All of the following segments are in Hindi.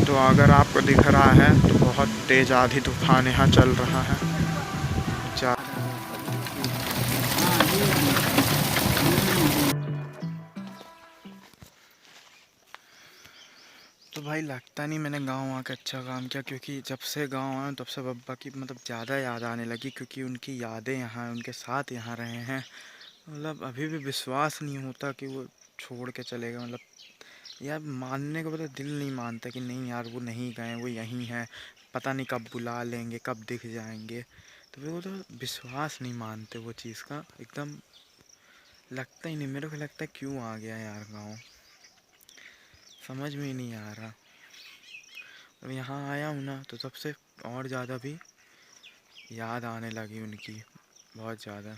तो अगर आपको दिख रहा है तो बहुत तेज़ आंधी तूफान यहाँ चल रहा है। तो भाई लगता नहीं मैंने गांव आके अच्छा काम किया, क्योंकि जब से गांव आया तब से बब्बा की मतलब ज़्यादा याद आने लगी, क्योंकि उनकी यादें यहाँ उनके साथ यहाँ रहे हैं। मतलब अभी भी विश्वास नहीं होता कि वो छोड़ के चले गए। मतलब यार मानने को पता दिल नहीं मानता कि नहीं यार वो नहीं गए, वो यहीं हैं, पता नहीं कब बुला लेंगे, कब दिख जाएंगे। तो फिर वो तो विश्वास नहीं मानते वो चीज़ का एकदम। लगता ही नहीं, मेरे को लगता है क्यों आ गया यार गाँव, समझ में ही नहीं आ रहा। अब यहाँ आया हूँ ना तो सबसे और ज़्यादा भी याद आने लगी उनकी, बहुत ज़्यादा।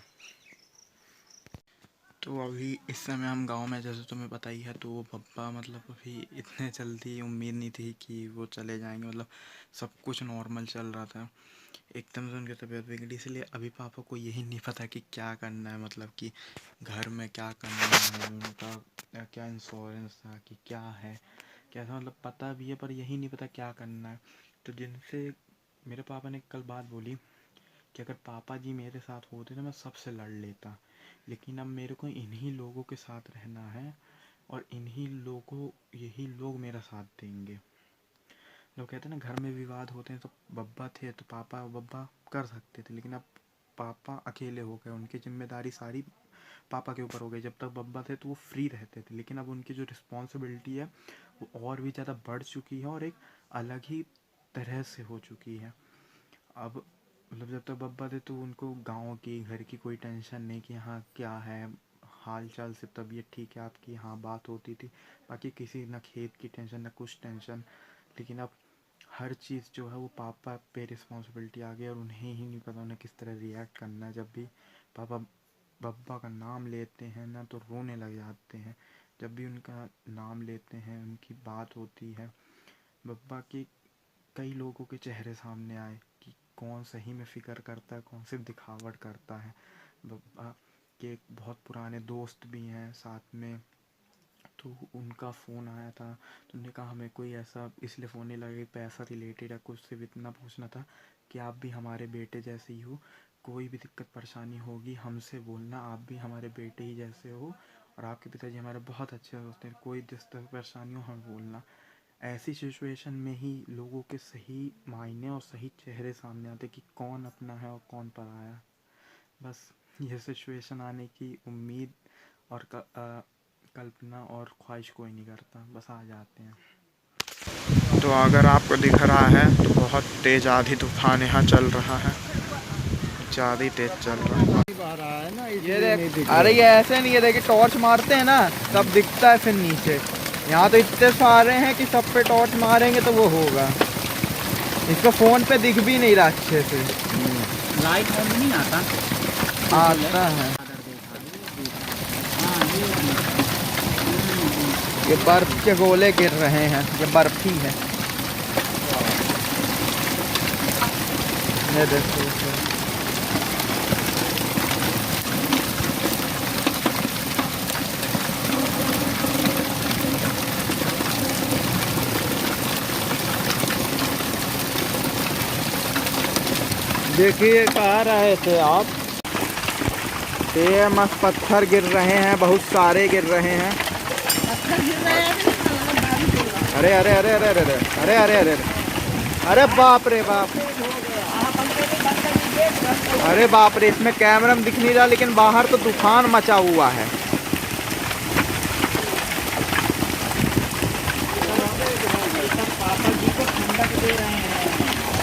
तो अभी इस समय हम गांव में, जैसे तुम्हें पता ही है, तो वो पप्पा मतलब अभी इतने जल्दी उम्मीद नहीं थी कि वो चले जाएंगे। मतलब सब कुछ नॉर्मल चल रहा था, एकदम से उनकी तबीयत बिगड़ी। इसलिए अभी पापा को यही नहीं पता कि क्या करना है, मतलब कि घर में क्या करना है, उनका क्या इंश्योरेंस था कि क्या है कैसा, मतलब पता भी है पर यही नहीं पता क्या करना है। तो जिनसे मेरे पापा ने कल बात बोली कि अगर पापा जी मेरे साथ होते तो मैं सबसे लड़ लेता, लेकिन अब मेरे को इन्हीं लोगों के साथ रहना है और इन्हीं लोगों, यही लोग मेरा साथ देंगे। लोग कहते हैं ना घर में विवाद होते हैं, तो बब्बा थे तो पापा बब्बा कर सकते थे, लेकिन अब पापा अकेले हो गए, उनकी जिम्मेदारी सारी पापा के ऊपर हो गई। जब तक बब्बा थे तो वो फ्री रहते थे, लेकिन अब उनकी जो रिस्पॉन्सिबिलिटी है वो और भी ज़्यादा बढ़ चुकी है और एक अलग ही तरह से हो चुकी है। अब मतलब जब तक बब्बा थे तो उनको गाँव की, घर की कोई टेंशन नहीं कि हाँ क्या है हाल चाल, से तबीयत ठीक है आपकी, हाँ बात होती थी। बाकी किसी ना खेत की टेंशन ना कुछ टेंशन। लेकिन अब हर चीज़ जो है वो पापा पे रिस्पॉन्सिबिलिटी आ गई और उन्हें ही नहीं पता उन्हें किस तरह रिएक्ट करना है। जब भी पापा बब्बा का नाम लेते हैं ना तो रोने लग जाते हैं। जब भी उनका नाम लेते हैं, उनकी बात होती है, बब्बा की कई लोगों के चेहरे सामने आए कि कौन सही में फ़िक्र करता है, कौन सिर्फ दिखावट करता है। बब्बा के एक बहुत पुराने दोस्त भी हैं साथ में, तो उनका फ़ोन आया था तो उन्होंने कहा हमें कोई ऐसा इसलिए फ़ोन नहीं लगा, पैसा रिलेटेड या कुछ, सिर्फ इतना पूछना था कि आप भी हमारे बेटे जैसे ही हो, कोई भी दिक्कत परेशानी होगी हमसे बोलना, आप भी हमारे बेटे ही जैसे हो और आपके पिताजी हमारे बहुत अच्छे दोस्त हैं, कोई दिक्कत परेशानी हो हमें बोलना। ऐसी सिचुएशन में ही लोगों के सही मायने और सही चेहरे सामने आते कि कौन अपना है और कौन पराया। बस ये सिचुएशन आने की उम्मीद और कल्पना और ख्वाहिश कोई नहीं करता, बस आ जाते हैं। तो अगर आपको दिख रहा है तो बहुत तेज़ आंधी तूफान यहाँ चल रहा है, ज़्यादा ही तेज़ चल रहा है। ये देख, अरे ये ऐसे नहीं है, देखिए टॉर्च मारते हैं ना तब दिखता है फिर नीचे। यहाँ तो इतने सारे हैं कि सब पे टॉर्च मारेंगे तो वो होगा। इसको फोन पे दिख भी नहीं रहा अच्छे से। लाइट ऑन नहीं आता, आता है। ये बर्फ के गोले गिर रहे हैं, ये बर्फ ही है। ये देखो देखिए कहाँ रहे थे आप, ये मस्त पत्थर गिर रहे हैं, बहुत सारे गिर रहे हैं। अरे अरे अरे अरे अरे अरे अरे अरे अरे बाप रे बाप, अरे बाप रे, इसमें कैमरा में दिख नहीं रहा लेकिन बाहर तो तूफान मचा हुआ है। पापा जी को ठंडक दे रहे हैं,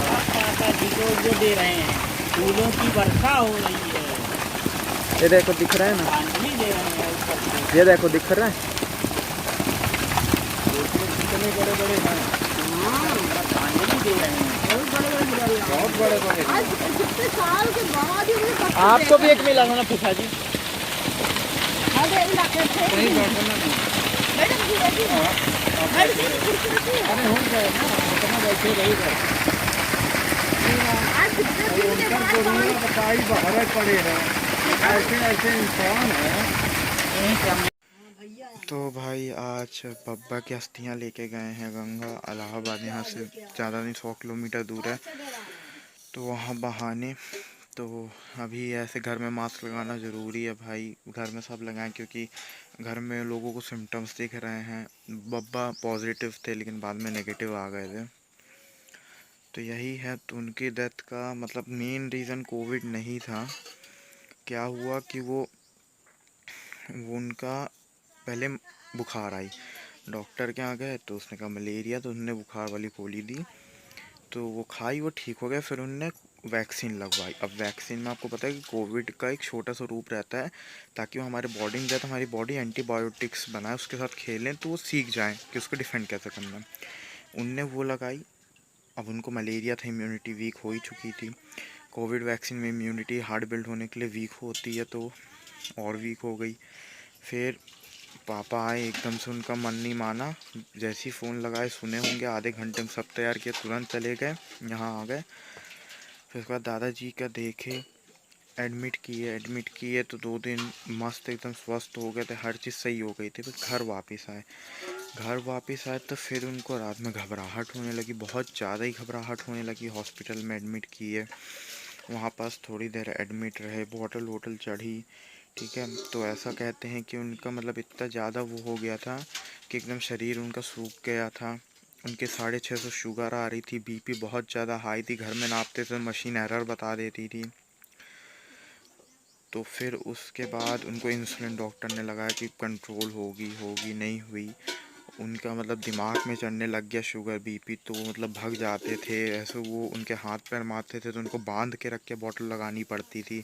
पापा जी को वो दे रहे हैं, फूलों की वर्षा हो रही है। ये देखो दिख रहा है ना, पानी दे रहे हैं ऊपर, ये देखो दिख रहा है, कितने बड़े बड़े हैं, पानी दे रहे हैं, बहुत बड़े बड़े। कितने साल के बाद ही मुझे पता आपको भी एक मिला था ना फूफा जी? अरे इलाके से कहीं बैठना नहीं, मैडम जी रहती है, मैडम जी कुर्सी रहती है। अरे हो गए ना, इतना बैठे रही गए। आज कितने दिन के बाद पानी बताई बाहर पड़े हैं, ऐसे ऐसे इंसान है। भैया तो भाई आज बब्बा की अस्थियाँ लेके गए हैं गंगा, इलाहाबाद यहाँ से ज़्यादा नहीं 100 किलोमीटर दूर है, तो वहाँ बहाने। तो अभी ऐसे घर में मास्क लगाना ज़रूरी है भाई, घर में सब लगाएं क्योंकि घर में लोगों को सिम्टम्स दिख रहे हैं। बब्बा पॉजिटिव थे लेकिन बाद में नेगेटिव आ गए थे, तो यही है। तो उनकी डेथ का मतलब मेन रीज़न कोविड नहीं था। क्या हुआ कि वो उनका पहले बुखार आई, डॉक्टर के यहाँ गए तो उसने कहा मलेरिया, तो उन्होंने बुखार वाली गोली दी, तो वो खाई, वो ठीक हो गया। फिर उनने वैक्सीन लगवाई। अब वैक्सीन में आपको पता है कि कोविड का एक छोटा सा रूप रहता है, ताकि वो हमारे बॉडी में जाए तो हमारी बॉडी एंटीबायोटिक्स बनाए, उसके साथ खेलें तो वो सीख जाएं कि उसको डिफेंड कैसे करना है। उनने वो लगाई। अब उनको मलेरिया था, इम्यूनिटी वीक हो ही चुकी थी। कोविड वैक्सीन में इम्यूनिटी हार्ड बिल्ड होने के लिए वीक होती है, तो और वीक हो गई। फिर पापा आए, एकदम से उनका मन नहीं माना। जैसे ही फ़ोन लगाए, सुने होंगे आधे घंटे में सब तैयार किया, तुरंत चले गए, यहाँ आ गए। फिर उसके बाद दादाजी का देखे, एडमिट किए तो 2 दिन मस्त एकदम स्वस्थ हो गए थे, हर चीज़ सही हो गई थी। फिर घर वापस आए तो फिर उनको रात में घबराहट होने लगी, बहुत ज़्यादा ही घबराहट होने लगी। हॉस्पिटल में एडमिट किए, वहाँ पास थोड़ी देर एडमिट रहे, बॉटल वोटल चढ़ी, ठीक है। तो ऐसा कहते हैं कि उनका मतलब इतना ज़्यादा वो हो गया था कि एकदम शरीर उनका सूख गया था। उनके 650 शुगर आ रही थी, बीपी बहुत ज़्यादा हाई थी, घर में नापते थे मशीन एरर बता देती थी। तो फिर उसके बाद उनको इंसुलिन डॉक्टर ने लगाया कि कंट्रोल होगी नहीं हुई। उनका मतलब दिमाग में चढ़ने लग गया शुगर, बीपी, तो मतलब भाग जाते थे ऐसे। वो उनके हाथ पैर मारते थे तो उनको बांध के रख के बॉटल लगानी पड़ती थी।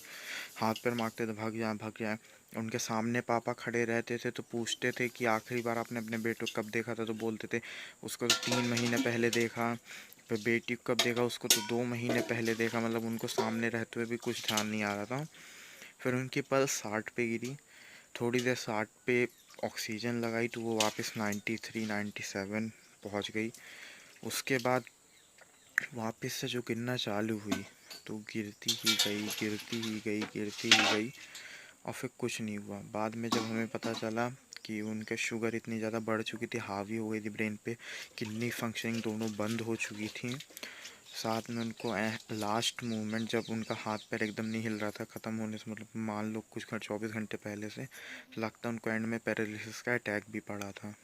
हाथ पैर मारते तो भाग जाए। उनके सामने पापा खड़े रहते थे तो पूछते थे कि आखिरी बार आपने अपने बेटे को कब देखा था, तो बोलते थे उसको तो 3 महीने पहले देखा। फिर बेटी को कब देखा, उसको तो 2 महीने पहले देखा। मतलब उनको सामने रहते हुए भी कुछ ध्यान नहीं आ रहा था। फिर उनकी पल्स 60 पे गिरी, थोड़ी देर 60 पे ऑक्सीजन लगाई तो वो वापस 93 97 पहुंच गई। उसके बाद वापस से जो गिरना चालू हुई तो गिरती ही गई, गिरती ही गई, गिरती ही गई, और फिर कुछ नहीं हुआ। बाद में जब हमें पता चला कि उनके शुगर इतनी ज़्यादा बढ़ चुकी थी, हावी हो गई थी ब्रेन पे, किडनी फंक्शनिंग दोनों बंद हो चुकी थी। साथ में उनको लास्ट मोमेंट जब उनका हाथ पैर एकदम नहीं हिल रहा था ख़त्म होने से, मतलब मान लो कुछ 24 घंटे पहले से, लगता उनको एंड में पैरालिसिस का अटैक भी पड़ा था।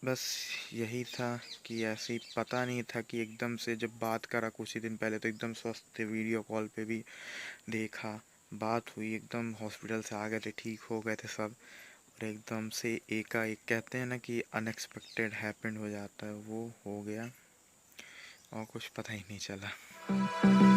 बस यही था कि ऐसे ही पता नहीं था कि एकदम से जब बात करा कुछ ही दिन पहले तो एकदम स्वस्थ थे, वीडियो कॉल पे भी देखा, बात हुई, एकदम हॉस्पिटल से आ गए थे, ठीक हो गए थे सब। और एकदम से एकाएक कहते हैं ना कि अनएक्सपेक्टेड हैपेंड हो जाता है, वो हो गया और कुछ पता ही नहीं चला।